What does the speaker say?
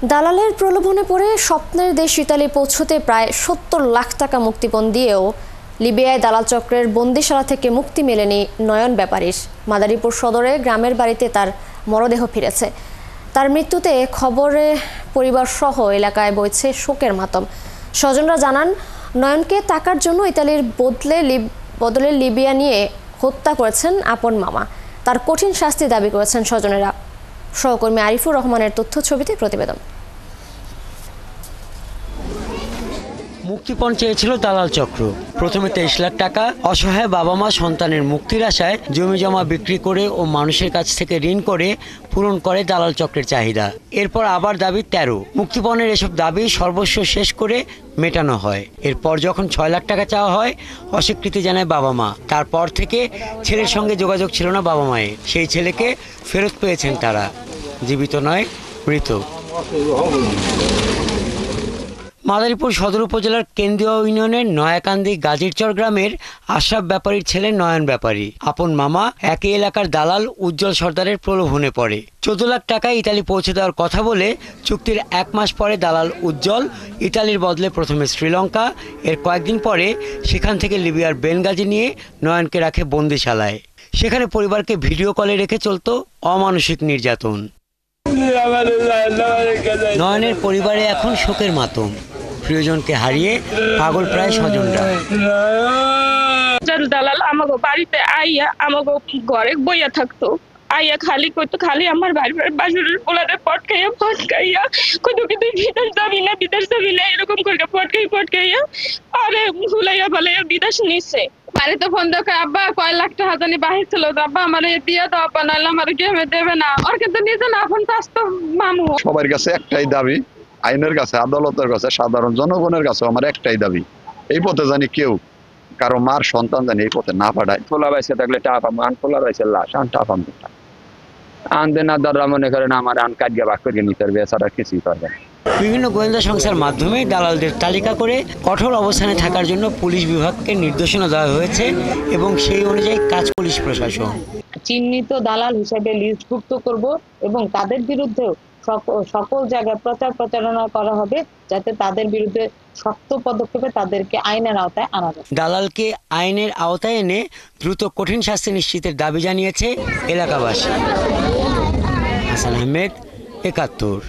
দালালের প্রলোভনে পড়ে স্বপ্নের দেশ ইতালি পৌঁছতে প্রায় ৭০ লাখ টাকা মুক্তিপণ দিয়েও লিবিয়ায় দালাল চক্রের বন্দিশালা থেকে মুক্তি মেলেনি নয়ন ব্যাপারীর। মাদারীপুর সদরে গ্রামের বাড়িতে তার মরদেহ ফিরেছে। তার মৃত্যুতে খবরে পরিবার সহ এলাকায় বইছে শোকের মাতম। স্বজনরা জানান, নয়নকে টাকার জন্য ইতালির বদলে লিবিয়া নিয়ে হত্যা করেছেন আপন মামা। তার কঠিন শাস্তি দাবি করেছেন স্বজনেরা। সহকর্মী আরিফুর রহমানের তথ্য ছবিতে প্রতিবেদন। মুক্তিপণ চেয়েছিল দালাল চক্র। প্রথমে 23 লাখ টাকা। অসহায় বাবা মা সন্তানের মুক্তির আশায় জমি জমা বিক্রি করে ও মানুষের কাছ থেকে ঋণ করে পূরণ করে দালাল চক্রের চাহিদা। এরপর আবার দাবি 13। মুক্তিপণের এসব দাবি সর্বস্ব শেষ করে মেটানো হয়। এরপর যখন 6 লাখ টাকা চাওয়া হয়, অস্বীকৃতি জানায় বাবা মা। তারপর থেকে ছেলের সঙ্গে যোগাযোগ ছিল না বাবা মায়ের। সেই ছেলেকে ফেরত পেয়েছেন তারা, জীবিত নয়, মৃত। মাদারীপুর সদর উপজেলার কেন্দ্রীয় ইউনিয়নের নয়াকান্দি গাজীরচর গ্রামের আশরাফ ব্যাপারীর ছেলে নয়ন ব্যাপারী আপন মামা একই এলাকার দালাল উজ্জ্বল সর্দারের প্রলোভনে পড়ে 14 লাখ টাকায় ইতালি পৌঁছে দেওয়ার কথা বলে চুক্তির 1 মাস পরে দালাল উজ্জ্বল ইতালির বদলে প্রথমে শ্রীলঙ্কা, এর কয়েকদিন পরে সেখান থেকে লিবিয়ার বেনগাজি নিয়ে নয়নকে রাখে বন্দিশালায়। সেখানে পরিবারকে ভিডিও কলে রেখে চলত অমানসিক নির্যাতন। নয়নের পরিবারে এখন শোকের মাতম। প্রিয়জনকে হারিয়ে পাগল প্রায় স্বজনরা। দালাল আমাকে বাড়িতে আইয়া আমাকে ঘরে বইয়া থাকতো, আইয়া খালি কইতো, খালি আমার বাসুরের পোলারে পটকাইয়া কইতো কি তুই বিদেশ যাবি না এরকম করে পটকাইয়া আরে ভুলাইয়া ভালাইয়া বিদেশ নিছে। বাড়িতে ফোন দেখে, আব্বা কয় লাখ টাকা জানি বাহির ছিল, আব্বা আমার দিয়ে দাও, আব্বা নাহলে আমার গেমে দেবে না। ওর কিন্তু নিজে না ফোন তো মামু। সবার কাছে একটাই দাবি, আইনের কাছে, আদালতের কাছে, সাধারণ জনগণের কাছে আমার একটাই দাবি, এই পথে জানি কেউ কারো মার সন্তান জানি এই পথে না পাঠায়। খোলা বাইসে থাকলে টাকা আন, খোলা বাইসে লাশ আন, টাকা আনতে না দ্বারা মনে করেন আমার আন কাজিয়া বাক করে নিতে পারবে, এছাড়া কিছুই পারবে না। বিভিন্ন গোয়েন্দা সংস্থার মাধ্যমে দালালদের তালিকা করে কঠোর অবস্থানে থাকার জন্য পুলিশ বিভাগকে নির্দেশনা দেওয়া হয়েছে এবং সেই অনুযায়ী কাজ পুলিশ প্রশাসন। চিহ্নিত দালাল হিসেবে লিস্টভুক্ত করব এবং তাদের বিরুদ্ধে সকল জায়গায় প্রচারণা করা হবে, যাতে তাদের বিরুদ্ধে শক্ত পদক্ষেপে তাদেরকে আইনের আওতায় আনা যায়। দালালকে আইনের আওতায় এনে দ্রুত কঠিন শাস্তি নিশ্চিতের দাবি জানিয়েছে এলাকাবাসী। হাসান আহমেদ, ৭১।